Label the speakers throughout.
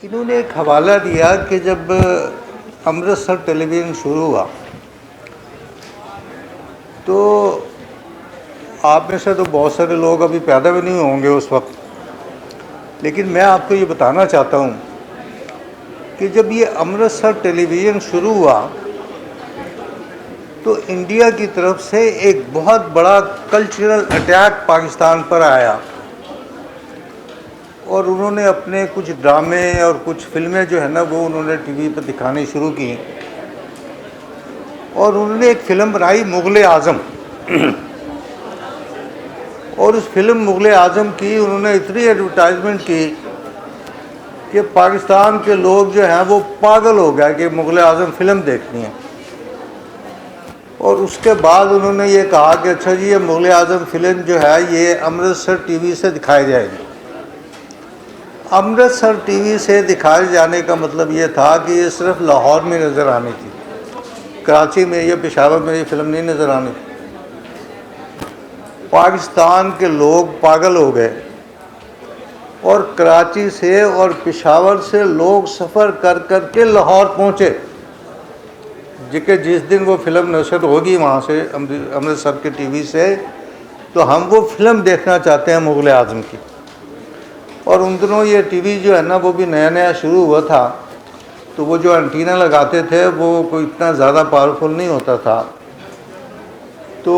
Speaker 1: इन्होंने एक हवाला दिया कि जब अमृतसर टेलीविज़न शुरू हुआ तो आप में से तो बहुत सारे लोग अभी पैदा भी नहीं होंगे उस वक्त, लेकिन मैं आपको ये बताना चाहता हूँ कि जब ये अमृतसर टेलीविज़न शुरू हुआ तो इंडिया की तरफ से एक बहुत बड़ा कल्चरल अटैक पाकिस्तान पर आया और उन्होंने अपने कुछ ड्रामे और कुछ फिल्में जो है ना वो उन्होंने टीवी पर दिखानी शुरू की। और उन्होंने एक फ़िल्म बनाई मुग़ल आज़म और उस फिल्म मुग़ल आज़म की उन्होंने इतनी एडवर्टाइजमेंट की कि पाकिस्तान के लोग जो हैं वो पागल हो गए कि मुग़ल आज़म फ़िल्म देखनी है। और उसके बाद उन्होंने ये कहा कि अच्छा जी ये मुग़ल आज़म फ़िल्म जो है ये अमृतसर टीवी से दिखाई जाएगी। अमृतसर टीवी से दिखाए जाने का मतलब ये था कि ये सिर्फ लाहौर में नज़र आनी थी, कराची में या पेशावर में ये फ़िल्म नहीं नज़र आनी थी। पाकिस्तान के लोग पागल हो गए और कराची से और पेशावर से लोग सफ़र कर कर के लाहौर पहुँचे, जिस दिन वो फ़िल्म नशर होगी वहाँ से अमृतसर के टीवी से, तो हम वो फ़िल्म देखना चाहते हैं मुग़ल आज़म की। और उन दिनों ये टीवी जो है ना वो भी नया नया शुरू हुआ था, तो वो जो एंटीना लगाते थे वो कोई इतना ज़्यादा पावरफुल नहीं होता था, तो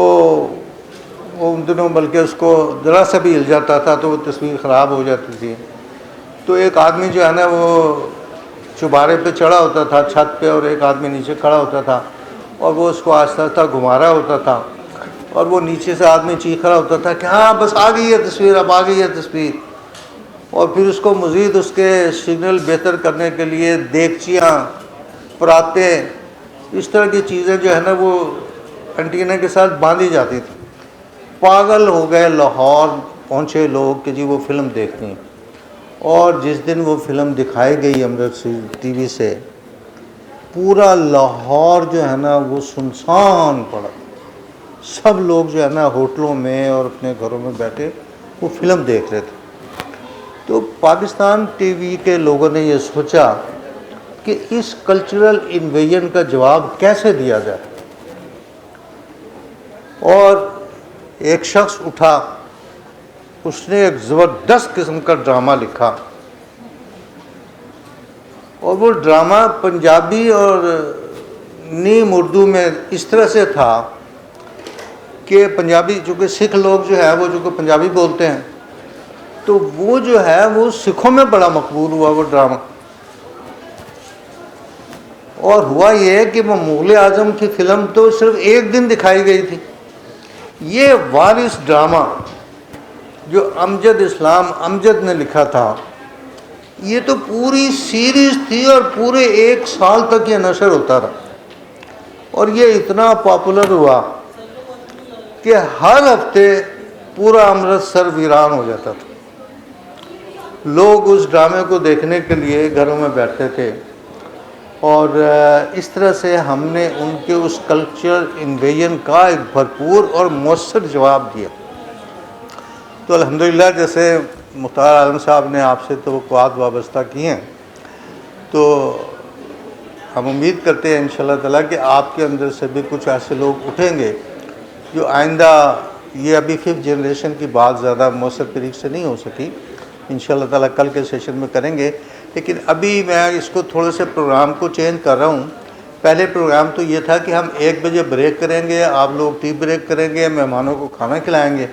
Speaker 1: वो उन दिनों बल्कि उसको ज़रा सा भी हिल जाता था तो वो तस्वीर ख़राब हो जाती थी। तो एक आदमी जो है ना वो चुबारे पे चढ़ा होता था छत पे और एक आदमी नीचे खड़ा होता था और वो उसको आस्ता आस्ता घुमा रहा होता था और वो नीचे से आदमी चीख रहा होता था कि हाँ बस आ गई है तस्वीर, अब आ गई है तस्वीर। और फिर उसको मज़ीद उसके सिग्नल बेहतर करने के लिए देगचियाँ, पराते, इस तरह की चीज़ें जो है ना वो एंटीना के साथ बांधी जाती थी। पागल हो गए लाहौर पहुँचे लोग कि जी वो फ़िल्म देखनी है। और जिस दिन वो फ़िल्म दिखाई गई अमृतसर टीवी से, पूरा लाहौर जो है ना वो सुनसान पड़ा। सब लोग जो है ना होटलों में और अपने घरों में बैठे वो फ़िल्म देख रहे थे। तो पाकिस्तान टीवी के लोगों ने ये सोचा कि इस कल्चरल इन्वेजन का जवाब कैसे दिया जाए। और एक शख्स उठा, उसने एक ज़बरदस्त किस्म का ड्रामा लिखा और वो ड्रामा पंजाबी और नीम उर्दू में इस तरह से था कि पंजाबी चूँकि सिख लोग जो है वो जो पंजाबी बोलते हैं, तो वो जो है वो सिखों में बड़ा मकबूल हुआ वो ड्रामा। और हुआ ये कि वो मुग़ल आज़म की फ़िल्म तो सिर्फ एक दिन दिखाई गई थी। ये वारिस ड्रामा जो अमजद इस्लाम अमजद ने लिखा था, ये तो पूरी सीरीज़ थी और पूरे एक साल तक ये नशर होता रहा। और ये इतना पॉपुलर हुआ कि हर हफ्ते पूरा अमृतसर वीरान हो जाता था। लोग उस ड्रामे को देखने के लिए घरों में बैठते थे और इस तरह से हमने उनके उस कल्चरल इन्वेजन का एक भरपूर और मौसर जवाब दिया। तो अल्हम्दुलिल्लाह जैसे मुख्तार आलम साहब ने आपसे तवक्कुआत वाबस्ता की हैं, तो हम उम्मीद करते हैं इंशाअल्लाह ताला कि आपके अंदर से भी कुछ ऐसे लोग उठेंगे जो आइंदा, ये अभी 5th जनरेशन की बात ज़्यादा मौसर तरीक़े से नहीं हो सकी, इंशाअल्लाह ताला कल के सेशन में करेंगे। लेकिन अभी मैं इसको थोड़े से प्रोग्राम को चेंज कर रहा हूँ। पहले प्रोग्राम तो ये था कि हम 1 बजे ब्रेक करेंगे, आप लोग टी ब्रेक करेंगे, मेहमानों को खाना खिलाएँगे।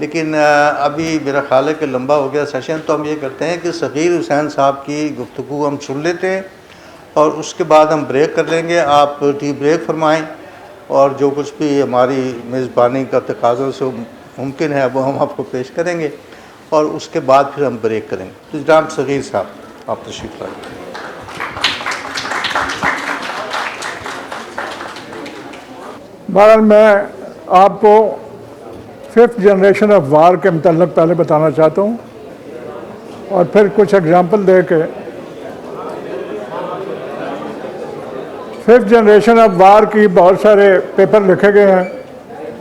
Speaker 1: लेकिन अभी मेरा ख्याल है कि लंबा हो गया सेशन, तो हम ये करते हैं कि सग़ीर हुसैन साहब की गुफ्तगू हम सुन लेते हैं और उसके बाद हम ब्रेक कर लेंगे। आप टी ब्रेक फरमाएँ और जो कुछ भी हमारी मेज़बानी का तकाज़ों से मुमकिन है वो हम आपको पेश करेंगे और उसके बाद फिर हम ब्रेक करेंगे। तो जनाब सग़ीर साहब आप तशरीफ़ लाइए।
Speaker 2: बहरहाल मैं आपको 5th जनरेशन ऑफ वार के मतलब पहले बताना चाहता हूँ और फिर कुछ एग्जांपल दे के 5th जनरेशन ऑफ वार की बहुत सारे पेपर लिखे गए हैं,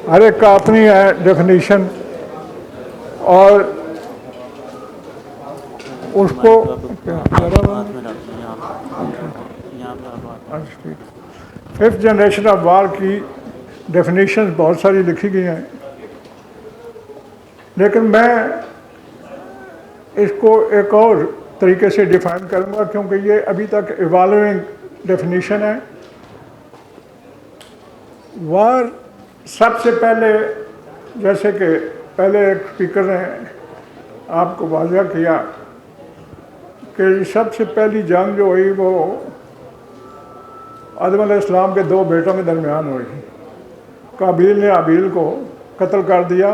Speaker 2: हर एक का अपनी है डेफिनीशन। और उसको
Speaker 3: हाथ में रखते हैं यहाँ पे
Speaker 2: फिफ्थ जनरेशन ऑफ वार की डेफिनेशन बहुत सारी लिखी गई हैं, लेकिन मैं इसको एक और तरीके से डिफाइन करूंगा क्योंकि ये अभी तक इवॉल्विंग डेफिनेशन है। वार सबसे पहले, जैसे कि पहले एक स्पीकर ने आपको वाज़ह किया कि सबसे पहली जंग जो हुई वो आदम अलैहिस्सलाम के दो बेटों के दरमियान हुई। काबिल ने आबिल को कत्ल कर दिया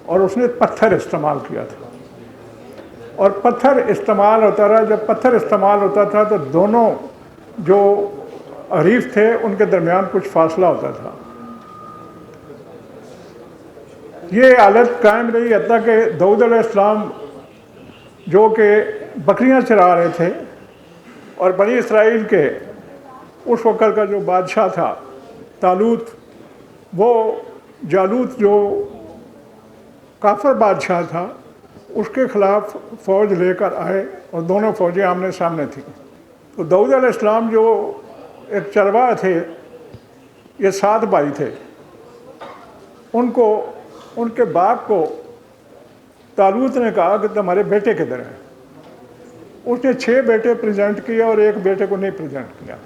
Speaker 2: और उसने पत्थर इस्तेमाल किया था, और पत्थर इस्तेमाल होता रहा। जब पत्थर इस्तेमाल होता था तो दोनों जो हरीफ थे उनके दरमियान कुछ फासला होता था। ये हालत कायम रही हत्ता कि दाऊद अलैहिस्सलाम जो कि बकरियां चरा रहे थे और बनी इसराइल के उस वक़्त का जो बादशाह था तालूत, वो जालूत जो काफर बादशाह था उसके ख़िलाफ़ फ़ौज लेकर आए और दोनों फ़ौजें आमने सामने थी। तो दाऊद अलैहिस्सलाम जो एक चरवाहा थे, ये 7 भाई थे, उनको उनके बाप को तालूत ने कहा कि तुम्हारे बेटे किधर हैं। उसने 6 बेटे प्रेजेंट किए और एक बेटे को नहीं प्रेजेंट किया।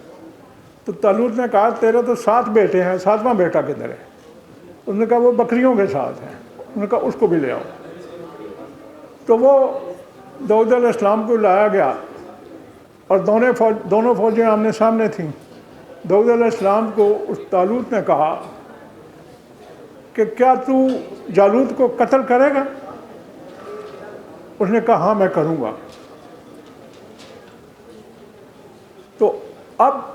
Speaker 2: तो तालूत ने कहा तेरे तो 7 बेटे हैं, 7वां बेटा किधर है। उसने कहा वो बकरियों के साथ है। उन्होंने कहा उसको भी ले आओ। तो वो दाऊद अलैहिस्सलाम को लाया गया और दोनों फौजें आमने सामने थीं। दाऊद अलैहिस्सलाम को उस तालूत ने कहा कि क्या तू जालूत को कत्ल करेगा। उसने कहा हाँ मैं करूँगा। तो अब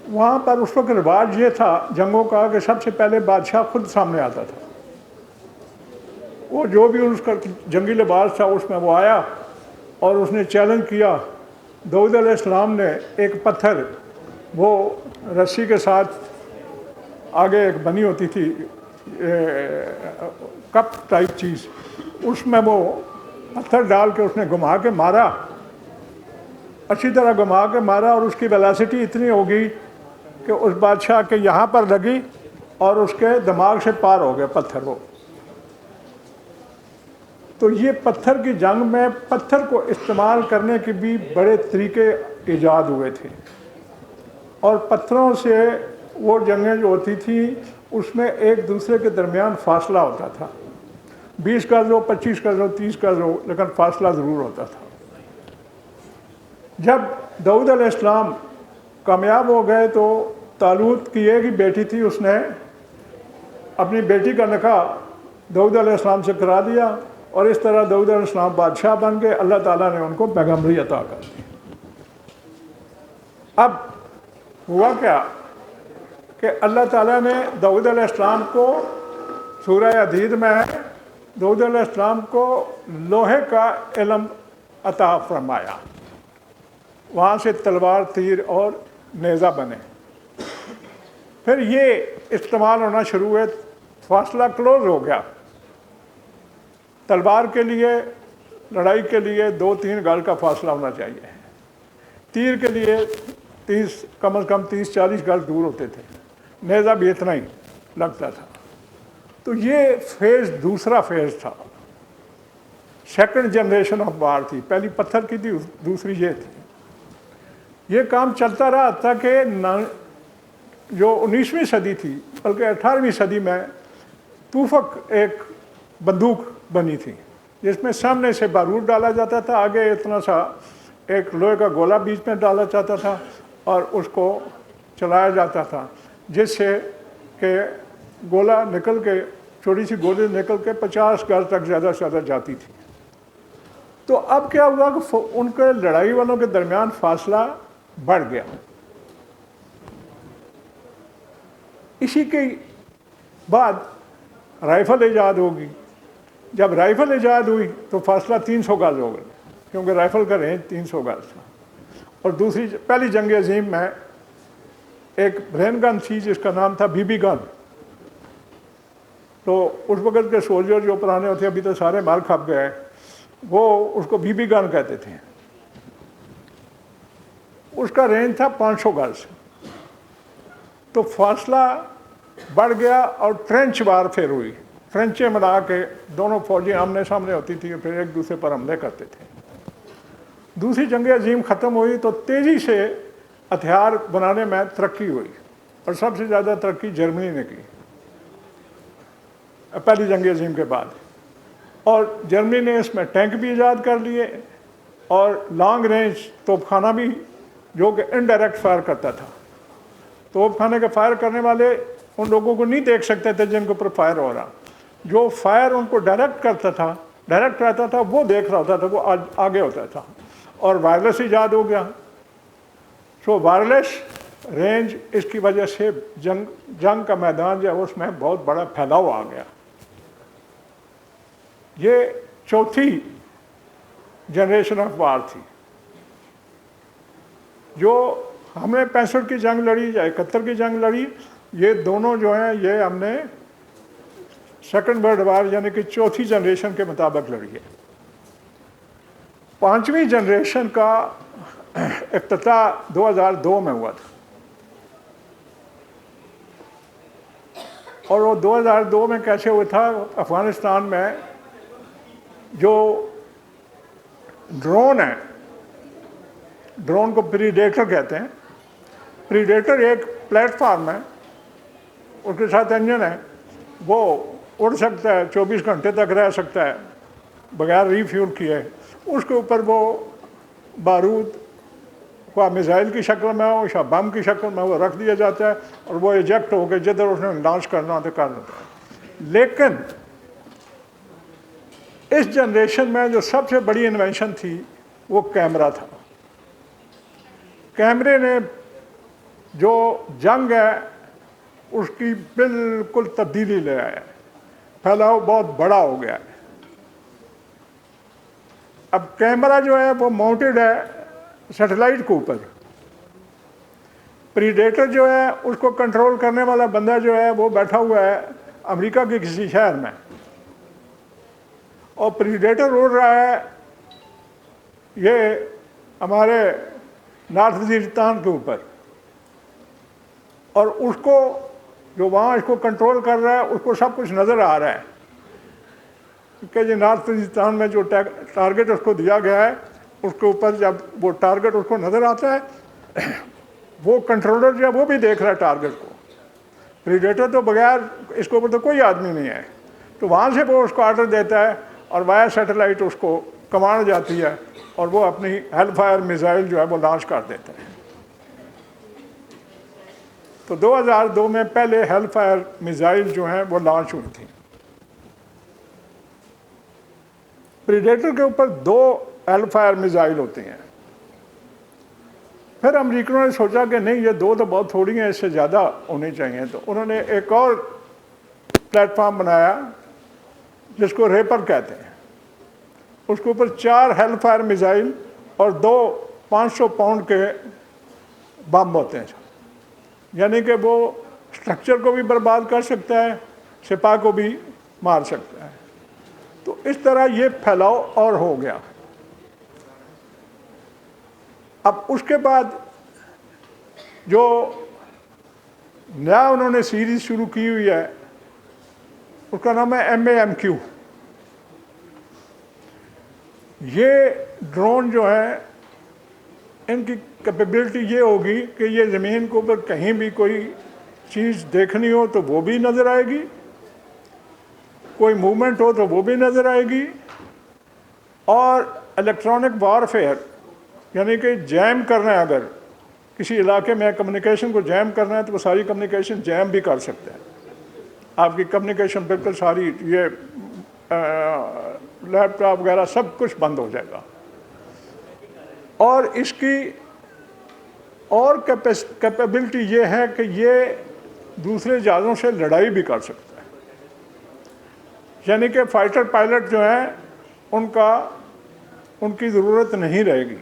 Speaker 2: वहाँ पर उस वक्त रिवाज ये था जंगों का कि सबसे पहले बादशाह खुद सामने आता था। वो जो भी उसका जंगी लिबास था उसमें वो आया और उसने चैलेंज किया। दाऊद अलैहिस्सलाम ने एक पत्थर, वो रस्सी के साथ आगे एक बनी होती थी कप टाइप चीज़, उसमें वो पत्थर डाल के उसने घुमा के मारा, अच्छी तरह घुमा के मारा और उसकी वेलोसिटी इतनी हो गई कि उस बादशाह के यहाँ पर लगी और उसके दिमाग से पार हो गया पत्थर वो। तो ये पत्थर की जंग में पत्थर को इस्तेमाल करने के भी बड़े तरीके ईजाद हुए थे और पत्थरों से वो जंगें जो होती थी उसमें एक दूसरे के दरमियान फासला होता था। 20 गज हो, 25 गज हो, 30 गज हो, लेकिन फासला ज़रूर होता था। जब दाऊद अलैहिस्सलाम कामयाब हो गए तो तालूत की एक ही बेटी थी, उसने अपनी बेटी का निकाह दाऊद अलैहिस्सलाम से करा दिया और इस तरह दाऊद अलैहिस्सलाम बादशाह बन गए। अल्लाह ताला ने उनको पैगम्बरी अता कर दी। अब हुआ क्या कि अल्लाह ताला ने दाऊद अलैहिस्सलाम को सूरह हदीद में दाऊद अलैहिस्सलाम को लोहे का इल्म अता फरमाया। वहाँ से तलवार, तीर और नेज़ा बने। फिर ये इस्तेमाल होना शुरू हुए, फासला क्लोज हो गया। तलवार के लिए, लड़ाई के लिए 2-3 गज का फासला होना चाहिए। तीर के लिए कम से कम 30-40 गज दूर होते थे। नेज़ा भी इतना ही लगता था। तो ये फेज़ दूसरा फेज़ था, सेकंड जनरेशन ऑफ वार थी। पहली पत्थर की थी, दूसरी ये थी। ये काम चलता रहा ताकि जो 19वीं सदी थी, बल्कि 18वीं सदी में तूफ़क एक बंदूक बनी थी जिसमें सामने से बारूद डाला जाता था, आगे इतना सा एक लोहे का गोला बीच में डाला जाता था और उसको चलाया जाता था, जिससे कि गोला निकल के, छोटी सी गोली निकल के 50 गज तक ज़्यादा से ज़्यादा जाती थी। तो अब क्या हुआ कि उनके लड़ाई वालों के दरमियान फासला बढ़ गया। इसी के बाद राइफ़ल ईजाद होगी। जब राइफ़ल ईजाद हुई तो फासला 300 गज हो गया, क्योंकि राइफ़ल का रेंज 300 गज था। और दूसरी पहली जंग अजीम में एक ब्रेन गन थी जिसका नाम था बीबी गन। तो उस वक़्त के सोल्जर जो पुराने होते, अभी तो सारे मार खप गए, वो उसको बीबी गन कहते थे। उसका रेंज था 500 गज। तो फासला बढ़ गया और ट्रेंच वारफेयर हुई। ट्रेंचें बना के दोनों फौजें आमने सामने होती थी, फिर एक दूसरे पर हमले करते थे। दूसरी जंग अजीम ख़त्म हुई तो तेज़ी से हथियार बनाने में तरक्की हुई, और सबसे ज़्यादा तरक्की जर्मनी ने की पहली जंग अजीम के बाद। और जर्मनी ने इसमें टैंक भी ईजाद कर लिए और लॉन्ग रेंज तोपखाना भी, जो कि इनडायरेक्ट फायर करता था। तोपखाने के फायर करने वाले उन लोगों को नहीं देख सकते थे जिनके ऊपर फायर हो रहा, जो फायर उनको डायरेक्ट करता था, डायरेक्ट रहता था, वो देख रहा होता था, वो आगे होता था। और वायरलेस ईजाद हो गया। सो वायरलेस रेंज, इसकी वजह से जंग का मैदान जो है उसमें बहुत बड़ा फैलाव आ गया। ये चौथी जनरेशन ऑफ वार थी। जो हमने 65 की जंग लड़ी या 71 की जंग लड़ी, ये दोनों जो हैं ये हमने सेकंड वर्ल्ड वार यानी कि चौथी जनरेशन के मुताबिक लड़ी है। पांचवी जनरेशन का इफ्तिताह 2002 में हुआ था, और वो 2002 में कैसे हुआ था? अफगानिस्तान में जो ड्रोन है, ड्रोन को प्रीडेटर कहते हैं। प्रीडेटर एक प्लेटफार्म है, उसके साथ इंजन है, वो उड़ सकता है, 24 घंटे तक रह सकता है बगैर रीफ्यूल किए। उसके ऊपर वो बारूद को मिसाइल की शक्ल में हो या बम की शक्ल में वो रख दिया जाता है, और वो इजेक्ट होकर जिधर उसने लॉन्च करना हो तो कर देता है। लेकिन इस जनरेशन में जो सबसे बड़ी इन्वेंशन थी वो कैमरा था। कैमरे ने जो जंग है उसकी बिल्कुल तब्दीली ले आया है, फैलाव बहुत बड़ा हो गया है। अब कैमरा जो है वो माउंटेड है सैटेलाइट के ऊपर। प्रीडेटर जो है उसको कंट्रोल करने वाला बंदा जो है वो बैठा हुआ है अमेरिका के किसी शहर में, और प्रीडेटर उड़ रहा है ये हमारे नॉर्थ वजीरिस्तान के ऊपर, और उसको जो वहाँ इसको कंट्रोल कर रहा है उसको सब कुछ नज़र आ रहा है कि जी नॉर्थ वजीरिस्तान में जो टारगेट उसको दिया गया है उसके ऊपर जब वो टारगेट उसको नज़र आता है वो कंट्रोलर जो है वो भी देख रहा है टारगेट को। प्रीडेटर तो बगैर इसके ऊपर तो कोई आदमी नहीं है, तो वहाँ से वो उसको ऑर्डर देता है और वाया सैटेलाइट उसको कमांड जाती है और वो अपनी हेलफायर मिसाइल जो है वो लॉन्च कर देता है। तो 2002 में पहले हेलफायर मिसाइल जो हैं वो लॉन्च हुई थी। प्रीडेटर के ऊपर 2 हेलफायर मिसाइल होती हैं। फिर अमेरिकनों ने सोचा कि नहीं ये 2 तो बहुत थोड़ी हैं, इससे ज़्यादा होनी चाहिए, तो उन्होंने एक और प्लेटफॉर्म बनाया जिसको रेपर कहते हैं। उसके ऊपर 4 हेलफायर मिसाइल और 2 500 पाउंड के बम होते हैं, यानी कि वो स्ट्रक्चर को भी बर्बाद कर सकता है, सिपाही को भी मार सकता है। तो इस तरह ये फैलाव और हो गया। अब उसके बाद जो नया उन्होंने सीरीज शुरू की हुई है उसका नाम है MAMQ। ये ड्रोन जो है इनकी कैपेबिलिटी ये होगी कि ये ज़मीन के ऊपर कहीं भी कोई चीज़ देखनी हो तो वो भी नज़र आएगी, कोई मूवमेंट हो तो वो भी नज़र आएगी, और इलेक्ट्रॉनिक वारफेयर यानी कि जैम करना है, अगर किसी इलाके में कम्युनिकेशन को जैम करना है तो वो सारी कम्युनिकेशन जैम भी कर सकते हैं। आपकी कम्युनिकेशन बिल्कुल सारी ये लैपटॉप वगैरह सब कुछ बंद हो जाएगा। और इसकी और कैपेबिलिटी ये है कि ये दूसरे जहाज़ों से लड़ाई भी कर सकता है, यानी कि फाइटर पायलट जो हैं उनकी ज़रूरत नहीं रहेगी।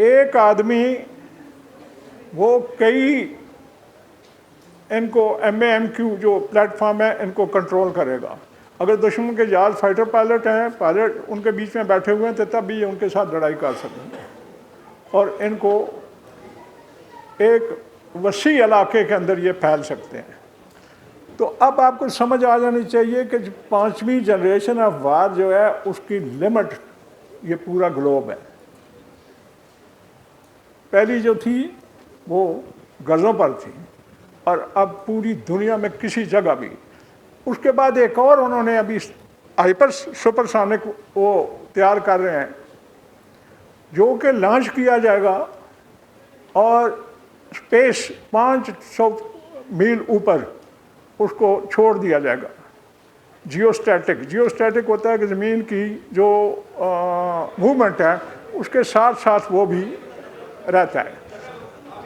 Speaker 2: एक आदमी वो कई इनको MAMQ जो प्लेटफॉर्म है इनको कंट्रोल करेगा। अगर दुश्मन के जहाज़ फाइटर पायलट हैं, पायलट उनके बीच में बैठे हुए हैं, तो तब भी उनके साथ लड़ाई कर सकेंगे और इनको एक वसी इलाके के अंदर ये फैल सकते हैं। तो अब आपको समझ आ जानी चाहिए कि जो 5वीं जनरेशन ऑफ वार जो है उसकी लिमिट ये पूरा ग्लोब है। पहली जो थी वो गज़ों पर थी और अब पूरी दुनिया में किसी जगह भी। उसके बाद एक और उन्होंने अभी हाइपर सुपरसोनिक वो तैयार कर रहे हैं जो कि लॉन्च किया जाएगा और स्पेस 500 मील ऊपर उसको छोड़ दिया जाएगा। जियोस्टैटिक होता है कि ज़मीन की जो मूवमेंट है उसके साथ साथ वो भी रहता है।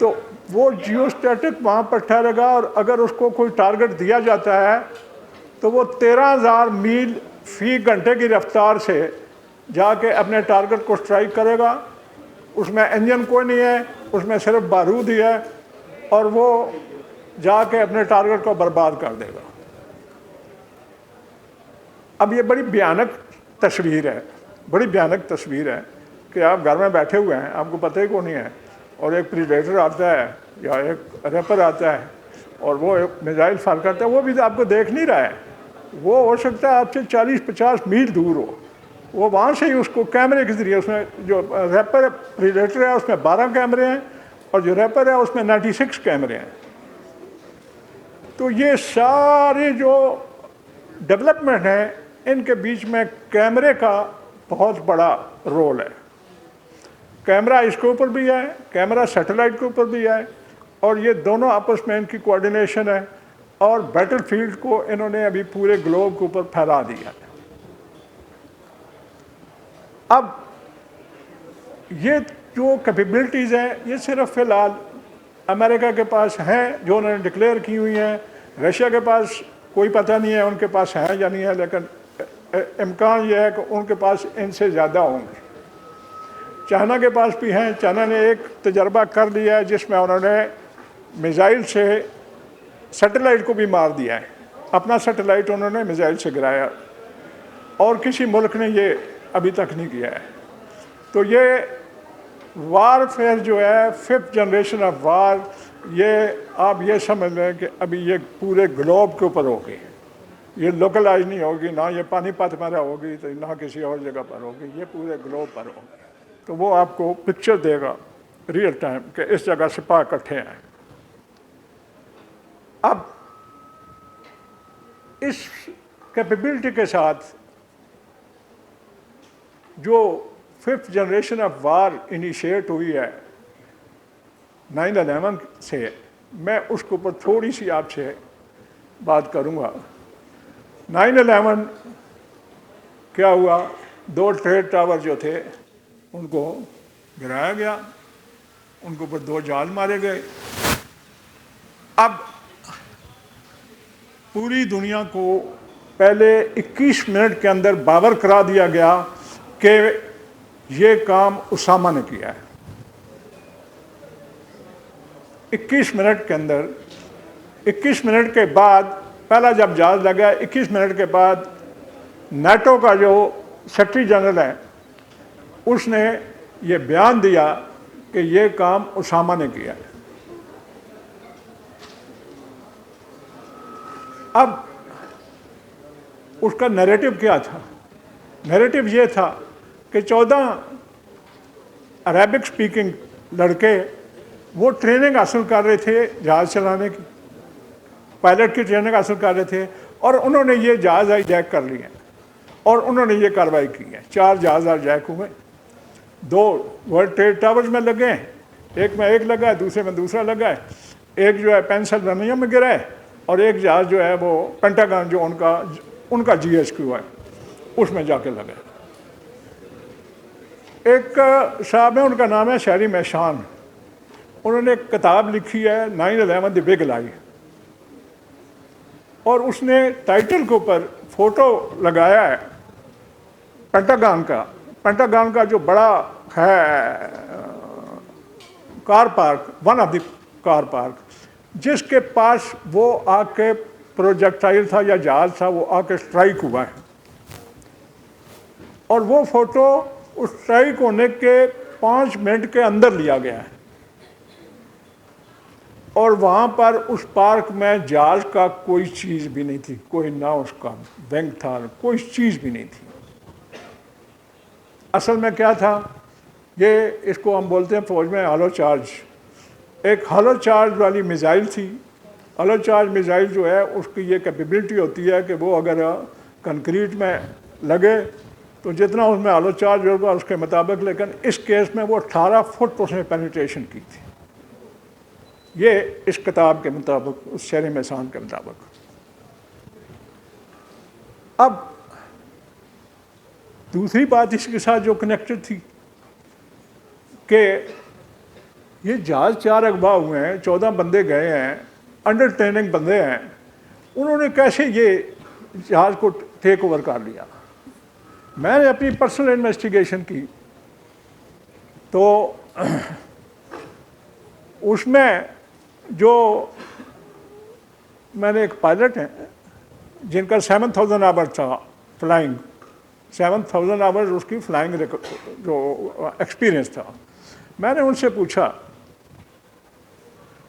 Speaker 2: तो वो जियोस्टैटिक वहाँ पर ठहरेगा और अगर उसको कोई टारगेट दिया जाता है तो वो 13,000 मील फी घंटे की रफ्तार से जाके अपने टारगेट को स्ट्राइक करेगा। उसमें इंजन कोई नहीं है, उसमें सिर्फ बारूद ही है और वो जाके अपने टारगेट को बर्बाद कर देगा। अब ये बड़ी भयानक तस्वीर है, बड़ी भयानक तस्वीर है कि आप घर में बैठे हुए हैं, आपको पता ही को नहीं है, और एक प्रीडेटर आता है या एक रैपर आता है और वो एक मिसाइल फायर करता है। वो भी तो आपको देख नहीं रहा है, वो हो सकता है आपसे 40-50 मील दूर हो। वो वहाँ से ही उसको कैमरे के ज़रिए, उसमें जो रैपर प्रीडेटर है उसमें 12 कैमरे हैं और जो रैपर है उसमें 96 कैमरे हैं। तो ये सारे जो डेवलपमेंट है इनके बीच में कैमरे का बहुत बड़ा रोल है। कैमरा इसके ऊपर भी है, कैमरा सैटेलाइट के ऊपर भी है और ये दोनों आपस में इनकी कोऑर्डिनेशन है और बैटलफील्ड को इन्होंने अभी पूरे ग्लोब के ऊपर फैला दिया है। अब ये जो कैपेबिलिटीज़ हैं ये सिर्फ फ़िलहाल अमेरिका के पास हैं जो उन्होंने डिक्लेयर की हुई हैं। रशिया के पास कोई पता नहीं है उनके पास हैं या नहीं है, लेकिन इम्कान ये है कि उनके पास इनसे ज़्यादा होंगे। चाइना के पास भी हैं। चाइना ने एक तजर्बा कर लिया है जिसमें उन्होंने मिसाइल से सैटेलाइट को भी मार दिया है। अपना सैटेलाइट उन्होंने मिसाइल से गिराया और किसी मुल्क ने ये अभी तक नहीं किया है। तो ये वारफेयर जो है 5th जनरेशन ऑफ वार, ये आप ये समझ लें कि अभी ये पूरे ग्लोब के ऊपर होगी। ये लोकलाइज नहीं होगी, ना ये पानीपत में होगी तो ना किसी और जगह पर होगी, ये पूरे ग्लोब पर होगी। तो वो आपको पिक्चर देगा रियल टाइम कि इस जगह सिपाह इकट्ठे हैं। अब इस कैपेबिलिटी के साथ जो 5th generation of war initiate हुई है 9/11 से, मैं उसके ऊपर थोड़ी सी आपसे बात करूंगा। 9/11 क्या हुआ, 2 ट्रेड टावर जो थे उनको गिराया गया, उनके ऊपर 2 जाल मारे गए। अब पूरी दुनिया को पहले 21 मिनट के अंदर बावर करा दिया गया कि ये काम उसामा ने किया है। 21 मिनट के अंदर, 21 मिनट के बाद पहला जब जहाज लगा, 21 मिनट के बाद नाटो का जो सेक्रेटरी जनरल है उसने ये बयान दिया कि ये काम उसामा ने किया है। अब उसका नैरेटिव क्या था? नैरेटिव ये था कि 14 अरेबिक स्पीकिंग लड़के वो ट्रेनिंग हासिल कर रहे थे जहाज़ चलाने की, पायलट की ट्रेनिंग हासिल कर रहे थे और उन्होंने ये जहाज़ हाईजैक कर लिए और उन्होंने ये कार्रवाई की है। 4 जहाज़ हाईजैक हुए, 2 वर्ल्ड ट्रेड टावर्स में लगे हैं, एक में एक लगा है, दूसरे में दूसरा लगा है, एक जो है पेंसिल्वेनिया में गिरा है और एक जहाज़ जो है वो पेंटागन जो उनका GHQ है उसमें जाके लगा है। एक साहब है, उनका नाम है शहरी महशान, उन्होंने एक किताब लिखी है 9/11 द बिग लाई और उसने टाइटल के ऊपर फोटो लगाया है पेंटागन का। पेंटागन का जो बड़ा है car park, one of the car park, जिसके पास वो आके प्रोजेक्टाइल था या जहाज था, वो आके स्ट्राइक हुआ है और वो फोटो उस स्ट्राइक होने के 5 मिनट के अंदर लिया गया है। और वहाँ पर उस पार्क में जहाज का कोई चीज़ भी नहीं थी, कोई ना उसका बैंक था, कोई चीज़ भी नहीं थी। असल में क्या था, ये इसको हम बोलते हैं फौज में हॉलो चार्ज। एक हॉलो चार्ज वाली मिसाइल थी। हॉलो चार्ज मिसाइल जो है उसकी ये कैपेबिलिटी होती है कि वो अगर कंक्रीट में लगे तो जितना उसमें हॉलो चार्ज होगा उसके मुताबिक, लेकिन इस केस में वो 18 फुट उसने पेनिट्रेशन की थी, ये इस किताब के मुताबिक, उस शेर मेहसान के मुताबिक। अब दूसरी बात इसके साथ जो कनेक्टेड थी कि ये जहाज 4 अगवा हुए हैं, 14 बंदे गए हैं, अंडर ट्रेनिंग बंदे हैं, उन्होंने कैसे ये जहाज को टेक ओवर कर लिया। मैंने अपनी पर्सनल इन्वेस्टिगेशन की तो उसमें जो मैंने एक पायलट हैं जिनका 7000 आवर था फ्लाइंग, 7000 आवर्स उसकी फ्लाइंग जो एक्सपीरियंस था। मैंने उनसे पूछा,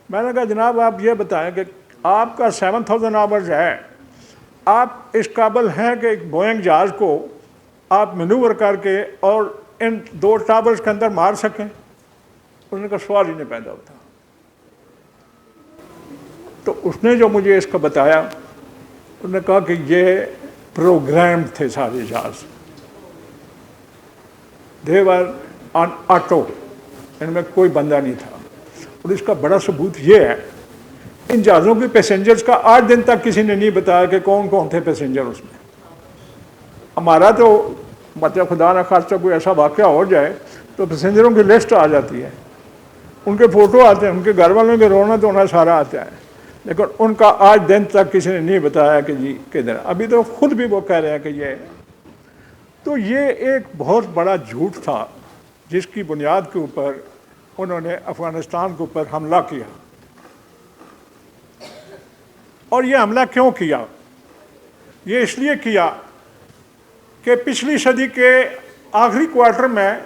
Speaker 2: मैंने कहा जनाब आप ये बताएं कि आपका 7000 आवर्स है, आप इस काबिल हैं कि एक बोइंग जहाज़ को आप मैनूवर करके और इन 2 टावर्स के अंदर मार सकें? उसने कहा सवाल ही नहीं पैदा होता। तो उसने जो मुझे इसका बताया, उसने कहा कि ये प्रोग्राम थे सारे जहाज, दे वर ऑन ऑटो, इनमें कोई बंदा नहीं था। और इसका बड़ा सबूत ये है, इन जहाज़ों के पैसेंजर्स का 8 दिन तक किसी ने नहीं बताया कि कौन कौन थे पैसेंजर उसमें। हमारा तो मतलब खुदा न खास्ता कोई ऐसा वाक़या हो जाए तो पैसेंजरों की लिस्ट आ जाती है, उनके फ़ोटो आते हैं, उनके घर वालों के रोना धोना सारा आता है, लेकिन उनका 8 दिन तक किसी ने नहीं बताया कि जी किधर। अभी तो खुद भी वो कह रहे हैं कि ये, तो ये एक बहुत बड़ा झूठ था जिसकी बुनियाद के ऊपर उन्होंने अफ़गानिस्तान के ऊपर हमला किया। और ये हमला क्यों किया? ये इसलिए किया कि पिछली सदी के आखिरी क्वार्टर में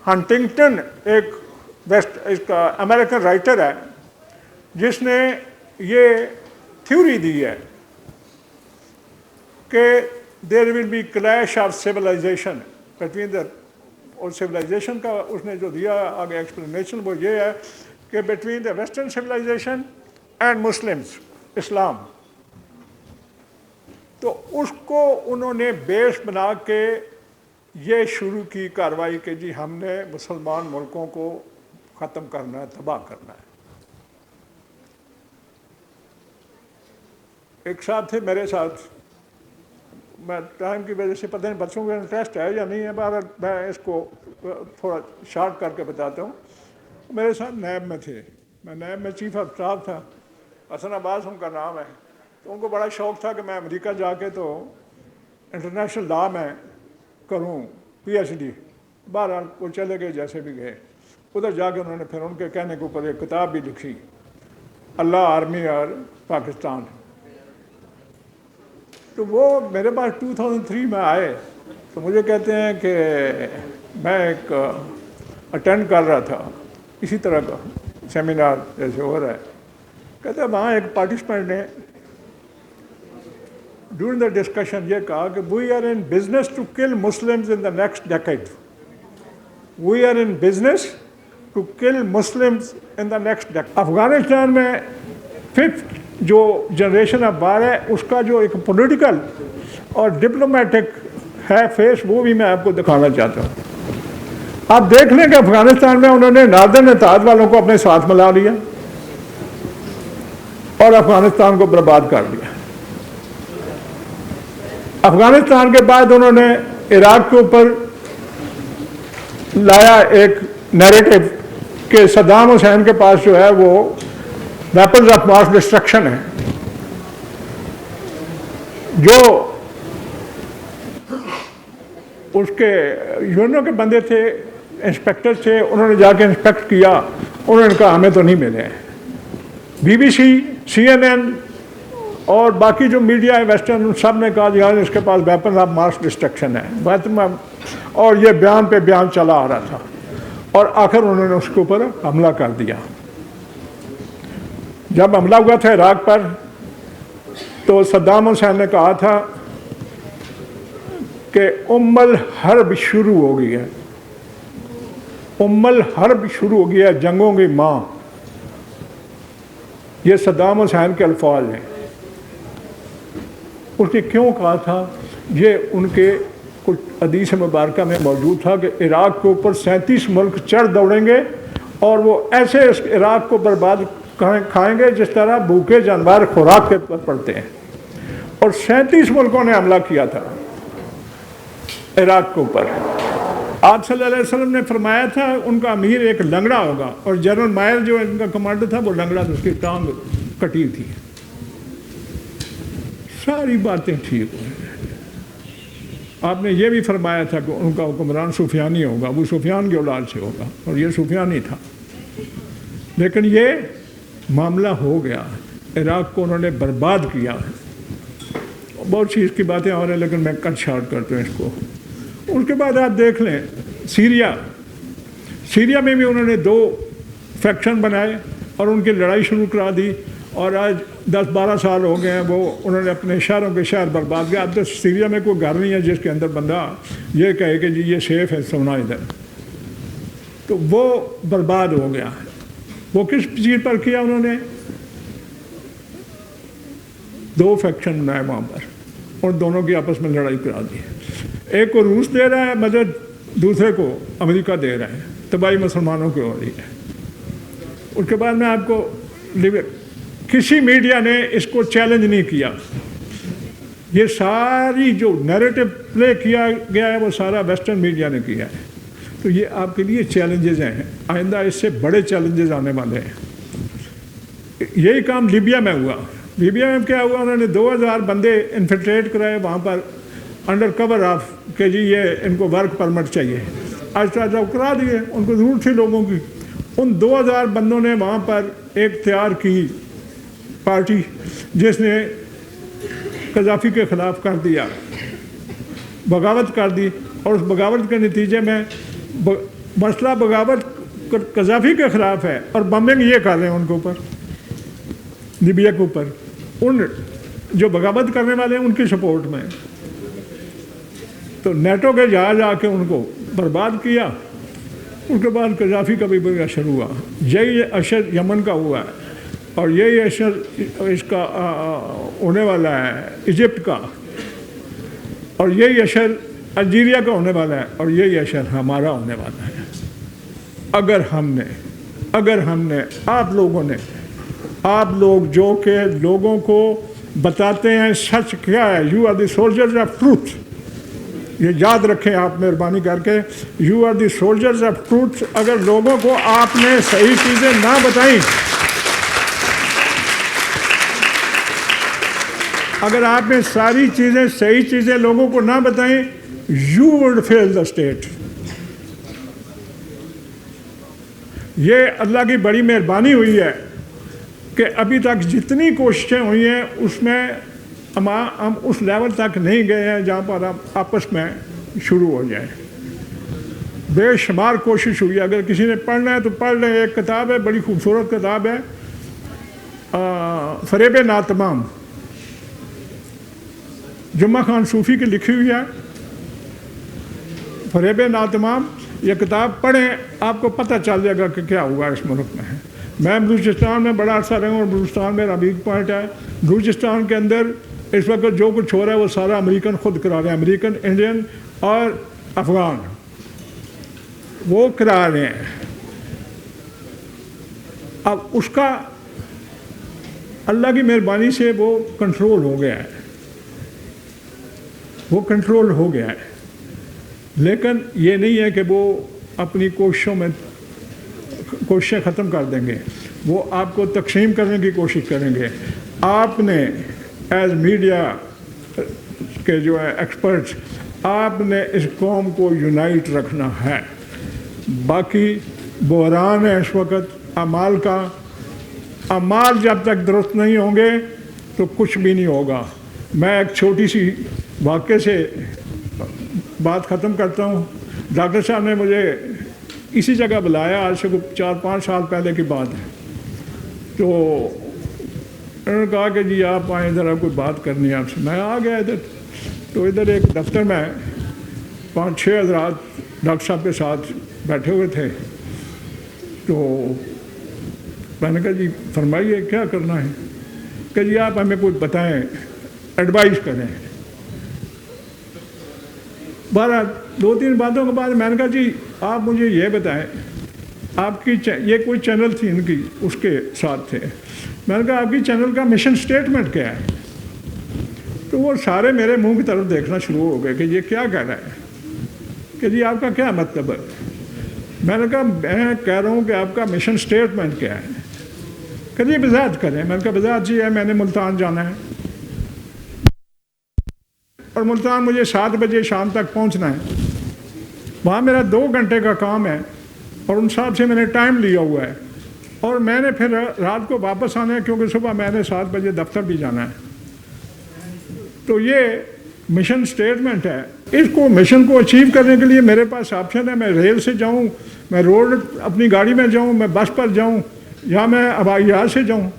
Speaker 2: हंटिंगटन एक वेस्ट इसका अमेरिकन राइटर है जिसने ये थ्योरी दी है कि there will be clash of civilisation between the, और सिविलाइजेशन का उसने जो दिया आगे एक्सप्लेनेशन वो ये है कि between the western civilization and Muslims, Islam. तो उसको उन्होंने बेस बना के ये शुरू की कार्रवाई कि जी हमने मुसलमान मुल्कों को ख़त्म करना है, तबाह करना है। एक साहब थे मेरे साथ, मैं टाइम की वजह से पता नहीं बच्चों का इंटरेस्ट है या नहीं है, बहरहाल मैं इसको थोड़ा शार्ट करके बताता हूँ। मेरे साथ नैब में थे, मैं नैब में चीफ ऑफ स्टाफ था, हसन अब्बास उनका नाम है। तो उनको बड़ा शौक़ था कि मैं अमेरिका जाके तो इंटरनेशनल लॉ में करूँ PhD। बहरहाल वो चले गए जैसे भी गए। उधर जाके उन्होंने फिर उनके कहने के ऊपर एक किताब भी लिखी, अल्लाह, आर्मी और पाकिस्तान। तो वो मेरे पास 2003 में आए तो मुझे कहते हैं कि मैं एक अटेंड कर रहा था इसी तरह का सेमिनार जैसे हो रहा है। कहते हैं वहाँ एक पार्टिसिपेंट ने ड्यूरिंग द डिस्कशन ये कहा कि we are in business to kill Muslims in the next decade, we are in business to kill Muslims in the next decade. Afghanistan में 5th जो जनरेशन अब बार है उसका जो एक पॉलिटिकल और डिप्लोमेटिक है फेस, वो भी मैं आपको दिखाना चाहता हूँ। आप देख लें कि अफगानिस्तान में उन्होंने नार्दर्न इत्तेहाद वालों को अपने साथ मिला लिया और अफगानिस्तान को बर्बाद कर दिया। अफगानिस्तान के बाद उन्होंने इराक के ऊपर लाया एक नैरेटिव कि सद्दाम हुसैन के पास जो है वो वेपन्स ऑफ मास डिस्ट्रक्शन है। जो उसके यूएनओ के बंदे थे, इंस्पेक्टर थे, उन्होंने जाके इंस्पेक्ट किया, उन्होंने कहा हमें तो नहीं मिले हैं। BBC, CNN और बाकी जो मीडिया है वेस्टर्न, सब ने कहा यार इसके पास वेपन ऑफ मास डिस्ट्रक्शन है, और ये बयान पे बयान चला आ रहा था और आखिर उन्होंने उसके ऊपर हमला कर दिया। जब हमला हुआ था इराक पर तो सद्दाम हुसैन ने कहा था कि उम्मल हर्ब शुरू हो गई है, उम्मल हर्ब शुरू हो गया है, जंगों की माँ। ये सद्दाम हुसैन के अल्फाज हैं। उसने क्यों कहा था? ये उनके कुछ हदीस मुबारक में मौजूद था कि इराक के ऊपर 37 मुल्क चढ़ दौड़ेंगे और वो ऐसे इस इराक को बर्बाद खाएंगे जिस तरह भूखे जानवर खुराक के पर पड़ते हैं। और 37 मुल्कों ने हमला किया था इराक के ऊपर। आप सल्लल्लाहु अलैहि वसल्लम ने फरमाया था उनका अमीर एक लंगड़ा होगा, और जनरल मायर जो इनका कमांडर था वो लंगड़ा था, उसकी टांग कटी थी। सारी बातें ठीक हुई। आपने ये भी फरमाया था कि उनका हुक्मरान सुफियानी होगा, वो सुफियान की औलाद से होगा, और ये सुफियानी था। लेकिन ये मामला हो गया, इराक को उन्होंने बर्बाद किया। बहुत सी इसकी बातें और हैं, लेकिन मैं कट शार्ट करता हूँ इसको। उसके बाद आप देख लें सीरिया में भी उन्होंने 2 फैक्शन बनाए और उनकी लड़ाई शुरू करा दी, और आज 10-12 साल हो गए हैं वो उन्होंने अपने शहरों के शहर बर्बाद किया। अब तो सीरिया में कोई घर नहीं है जिसके अंदर बंदा ये कहे कि जी ये सेफ है, सोना इधर। तो वो बर्बाद हो गया। वो किस चीज़ पर किया उन्होंने? 2 फैक्शन बनाए वहाँ पर, और दोनों की आपस में लड़ाई करा दी। एक को रूस दे रहा है मदद, दूसरे को अमेरिका दे रहा है, तबाही मुसलमानों की हो रही है। उसके बाद में आपको किसी मीडिया ने इसको चैलेंज नहीं किया। ये सारी जो नैरेटिव प्ले किया गया है वो सारा वेस्टर्न मीडिया ने किया है। तो ये आपके लिए चैलेंजेस हैं, आइंदा इससे बड़े चैलेंजेस आने वाले हैं। यही काम लीबिया में हुआ। लीबिया में क्या हुआ? उन्होंने 2000 बंदे इन्फिल्ट्रेट कराए वहाँ पर अंडर कवर ऑफ कि जी ये इनको वर्क परमिट चाहिए। आज जब करा दिए, उनको ज़रूरत थी लोगों की। उन 2000 बंदों ने वहाँ पर एक तैयार की पार्टी जिसने कज़ाफ़ी के ख़िलाफ़ कर दिया, बगावत कर दी, और उस बगावत के नतीजे में मसला बगावत कज़ाफ़ी के ख़िलाफ़ है और बम्बिंग ये कर रहे हैं उनके ऊपर, लीबिया के ऊपर। उन जो बगावत करने वाले हैं उनकी सपोर्ट में। तो नेटो के जहाज आके उनको बर्बाद किया। उसके बाद कज़ाफ़ी का भी बड़ा असर हुआ। यही असर यमन का हुआ है, और यही असर इसका होने वाला है इजिप्ट का, और यही असर अल्जीरिया का होने वाला है, और यही असर हमारा होने वाला है। अगर हमने आप लोग जो के लोगों को बताते हैं सच क्या है, you are the soldiers of truth. ये याद रखें आप मेहरबानी करके, you are the soldiers of truth. अगर लोगों को आपने सही चीज़ें ना बताई, अगर आपने सारी चीज़ें सही चीज़ें लोगों को ना बताएं, you would fail the state. ये अल्लाह की बड़ी मेहरबानी हुई है कि अभी तक जितनी कोशिशें हुई हैं उसमें हम उस लेवल तक नहीं गए हैं जहाँ पर हम आपस में शुरू हो जाए। बेशुमार कोशिश हुई है। अगर किसी ने पढ़ना है तो पढ़ लें। एक किताब है, बड़ी खूबसूरत किताब है, फ़रेब नातमाम, जुम्मा खान सूफ़ी की लिखी हुई है, फ़रेब नातमाम। ये किताब पढ़ें, आपको पता चल जाएगा कि क्या हुआ इस मुल्क में। मैं बलूचिस्तान में बड़ा अर्सा रहा हूँ, और बलूचिस्तान मेरा वीक पॉइंट है। बलूचिस्तान के अंदर इस वक्त जो कुछ हो रहा है वो सारा अमेरिकन खुद करा रहे हैं, अमेरिकन, इंडियन और अफगान वो करा रहे हैं। अब उसका अल्लाह की मेहरबानी से वो कंट्रोल हो गया है, वो कंट्रोल हो गया है। लेकिन ये नहीं है कि वो अपनी कोशिशें ख़त्म कर देंगे, वो आपको तकसीम करने की कोशिश करेंगे। आपने एज मीडिया के जो है एक्सपर्ट्स, आपने इस कौम को यूनाइट रखना है। बाकी बहरान है इस वक्त अमाल का। अमाल जब तक दुरुस्त नहीं होंगे तो कुछ भी नहीं होगा। मैं एक छोटी सी वाक़े से बात ख़त्म करता हूँ। डॉक्टर साहब ने मुझे इसी जगह बुलाया, आज से 4-5 साल पहले की बात है। तो उन्होंने कहा कि जी आप आए, ज़रा कोई बात करनी है आपसे। मैं आ गया इधर, तो इधर एक दफ्तर में 5-6 हज़रात डॉक्टर साहब के साथ बैठे हुए थे। तो मैंने कहा जी फरमाइए क्या करना है। कि जी आप हमें कुछ बताएं, एडवाइस करें। 2-3 बातों के बाद मैंने कहा जी आप मुझे ये बताएं, आपकी ये कोई चैनल थी इनकी, उसके साथ थे। मैंने कहा आपकी चैनल का मिशन स्टेटमेंट क्या है। तो वो सारे मेरे मुंह की तरफ देखना शुरू हो गए कि ये क्या कह रहा है, कि जी आपका क्या मतलब है। मैंने कहा मैं कह रहा हूँ कि आपका मिशन स्टेटमेंट क्या है। कि जी वज़ाहत करें। मैंने कहा वज़ाहत जी है, मैंने मुल्तान जाना है और मुल्तान मुझे 7 बजे शाम तक पहुँचना है। वहाँ मेरा 2 घंटे का काम है और उन साहब से मैंने टाइम लिया हुआ है, और मैंने फिर रात को वापस आना है क्योंकि सुबह मैंने 7 बजे दफ्तर भी जाना है। तो ये मिशन स्टेटमेंट है। इसको मिशन को अचीव करने के लिए मेरे पास ऑप्शन है, मैं रेल से जाऊं, मैं रोड अपनी गाड़ी में जाऊं, मैं बस पर जाऊं, या मैं हवाई जहाज से जाऊं।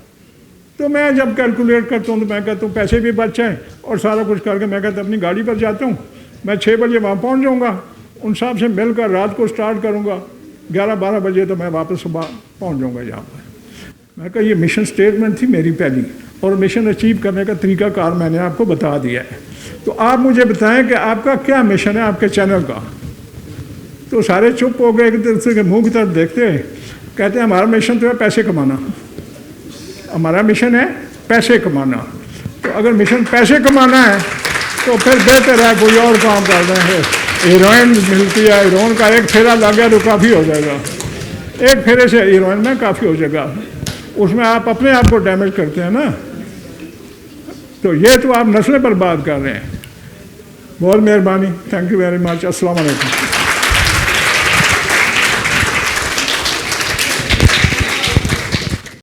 Speaker 2: तो मैं जब कैलकुलेट करता हूं तो मैं कहता हूँ पैसे भी बच जाएँ और सारा कुछ करके मैं कहता अपनी गाड़ी पर जाता हूँ। मैं 6 बजे वहाँ पहुँच जाऊँगा, उन साहब से मिलकर रात को स्टार्ट करूँगा, 11-12 बजे तो मैं वापस सुबह पहुँच जाऊँगा यहाँ पर। मैं कहा ये मिशन स्टेटमेंट थी मेरी पहली, और मिशन अचीव करने का तरीकाकार मैंने आपको बता दिया है। तो आप मुझे बताएं कि आपका क्या मिशन है आपके चैनल का। तो सारे चुप हो गए, एक दूसरे के मुंह की तरफ देखते हैं। कहते हैं हमारा मिशन तो है पैसे कमाना, हमारा मिशन है पैसे कमाना। तो अगर मिशन पैसे कमाना है तो फिर बेहतर है कोई और काम कर रहे हैं। हीरोइन मिलती है, हीरोइन का एक फेरा लग गया तो काफ़ी हो जाएगा, एक फेरे से हीरोइन में काफ़ी हो जाएगा, उसमें आप अपने आप को डैमेज करते हैं ना। तो ये तो आप नस्लें बर्बाद कर रहे हैं। बहुत मेहरबानी, थैंक यू वेरी मच, अस्सलाम वालेकुम।